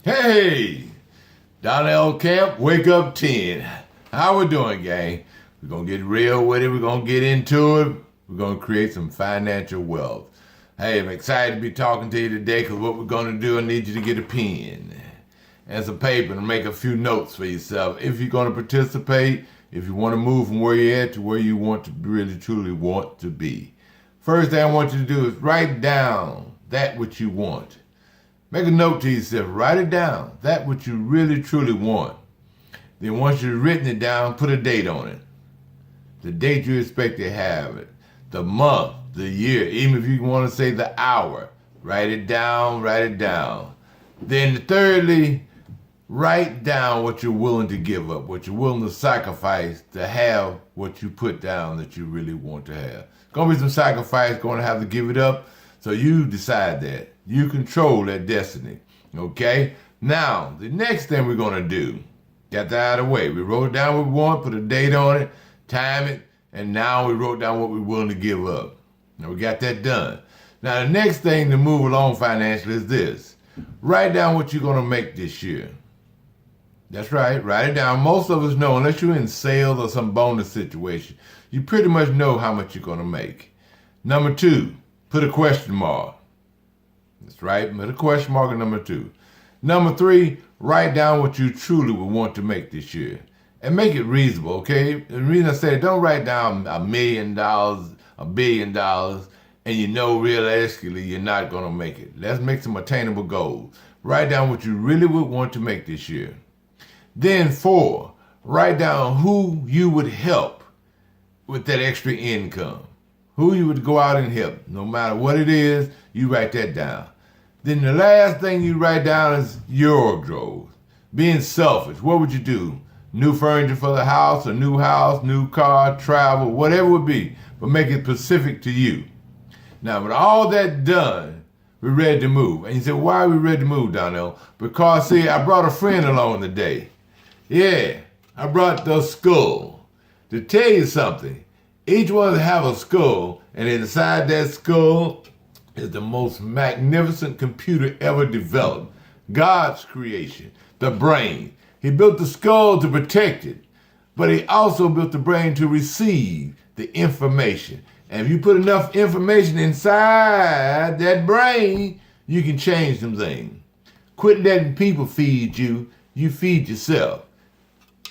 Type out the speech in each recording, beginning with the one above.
Hey, Donnell Camp, Wake Up 10. How we doing, gang? We're going to get real with it. We're going to get into it. We're going to create some financial wealth. Hey, I'm excited to be talking to you today because what we're going to do, I need you to get a pen and some paper and make a few notes for yourself. If you're going to participate, if you want to move from where you're at to where you want to really, truly want to be. First thing I want you to do is write down that which you want. Make a note to yourself. Write it down. That what you really, truly want. Then once you've written it down, put a date on it. The date you expect to have it. The month, the year, even if you want to say the hour. Write it down, write it down. Then thirdly, write down what you're willing to give up, what you're willing to sacrifice to have what you put down that you really want to have. Going to be some sacrifice, going to have to give it up. So you decide that. You control that destiny. Okay? Now, the next thing we're going to do, got that out of the way. We wrote down what we want, put a date on it, time it, and now we wrote down what we're willing to give up. Now we got that done. Now the next thing to move along financially is this. Write down what you're going to make this year. That's right. Write it down. Most of us know, unless you're in sales or some bonus situation, you pretty much know how much you're going to make. Number 2, put a question mark. That's right. Put a question mark on number 2. Number 3, write down what you truly would want to make this year. And make it reasonable, okay? The reason I say don't write down $1 million, $1 billion, and you know realistically you're not going to make it. Let's make some attainable goals. Write down what you really would want to make this year. Then 4, write down who you would help with that extra income. Who you would go out and help. No matter what it is, you write that down. Then the last thing you write down is your growth. Being selfish. What would you do? New furniture for the house, a new house, new car, travel, whatever it would be. But make it specific to you. Now, with all that done, we're ready to move. And you say, why are we ready to move, Donnell? Because, see, I brought a friend along today. Yeah, I brought the skull. To tell you something, each one have a skull, and inside that skull is the most magnificent computer ever developed. God's creation, the brain. He built the skull to protect it, but he also built the brain to receive the information. And if you put enough information inside that brain, you can change some things. Quit letting people feed you, you feed yourself.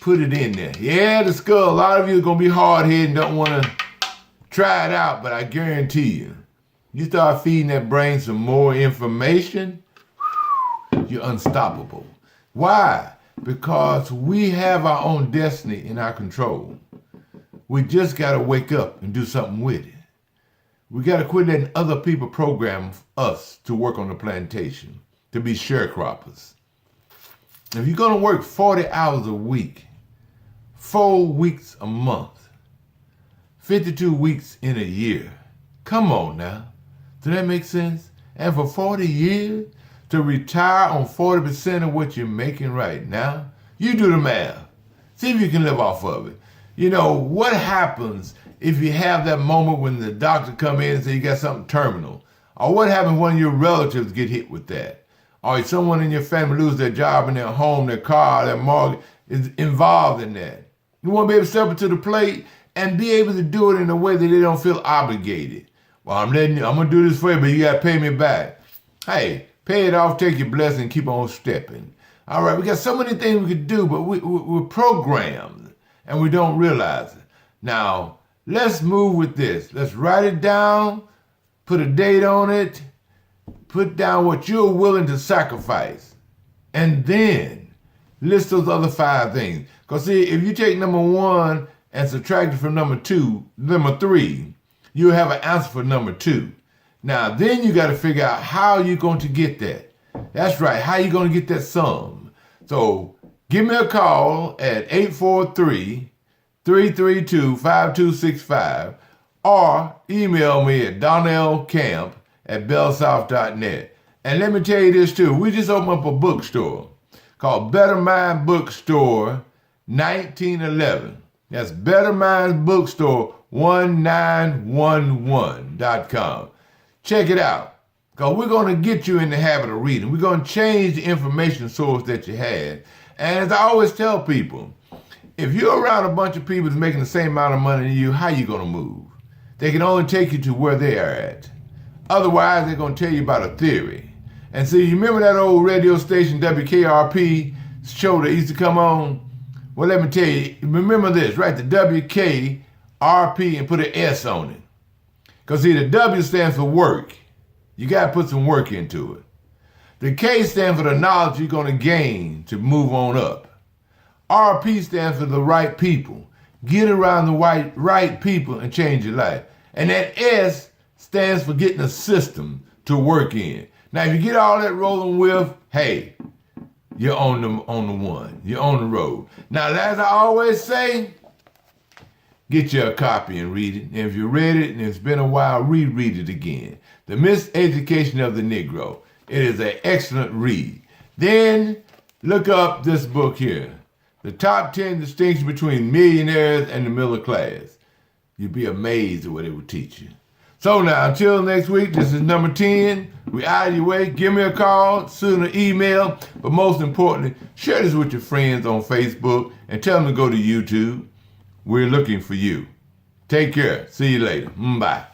Put it in there. Yeah, the skull, a lot of you are going to be hard-headed and don't want to try it out, but I guarantee you, you start feeding that brain some more information, you're unstoppable. Why? Because we have our own destiny in our control. We just got to wake up and do something with it. We got to quit letting other people program us to work on the plantation, to be sharecroppers. If you're going to work 40 hours a week, 4 weeks a month, 52 weeks in a year, come on now. Does that make sense? And for 40 years, to retire on 40% of what you're making right now, you do the math. See if you can live off of it. You know, what happens if you have that moment when the doctor come in and say you got something terminal? Or what happens when your relatives get hit with that? Or if someone in your family lose their job and their home, their car, their mortgage is involved in that. You want to be able to step up to the plate and be able to do it in a way that they don't feel obligated. Well, I'm going to do this for you, but you got to pay me back. Hey, pay it off, take your blessing, keep on stepping. All right, we got so many things we could do, but we're programmed and we don't realize it. Now, let's move with this. Let's write it down, put a date on it, put down what you're willing to sacrifice, and then list those other 5 things. Because see, if you take number 1 and subtract it from number 3, you'll have an answer for number 2. Now, then you got to figure out how you're going to get that. That's right, how you going to get that sum. So give me a call at 843-332-5265 or email me at donnellcamp@bellsouth.net. And let me tell you this too, we just opened up a bookstore called Better Mind Bookstore 1911. That's Better Minds Bookstore 1911.com. Check it out. Because we're going to get you in the habit of reading. We're going to change the information source that you had. And as I always tell people, if you're around a bunch of people that's making the same amount of money as you, how you going to move? They can only take you to where they are at. Otherwise, they're going to tell you about a theory. And so you remember that old radio station, WKRP, show that used to come on? Well, let me tell you, remember this, right? The WKRP and put an S on it. Because see, the W stands for work. You got to put some work into it. The K stands for the knowledge you're going to gain to move on up. RP stands for the right people. Get around the right people and change your life. And that S stands for getting a system to work in. Now, if you get all that rolling with, hey, you're on the one. You're on the road. Now, as I always say, get you a copy and read it. And if you read it and it's been a while, reread it again. The Miseducation of the Negro. It is an excellent read. Then look up this book here, The Top 10 Distinctions Between Millionaires and the Middle Class. You'd be amazed at what it will teach you. So now, until next week, this is number 10. We out of your way. Give me a call, send an email, but most importantly, share this with your friends on Facebook and tell them to go to YouTube. We're looking for you. Take care. See you later. Bye.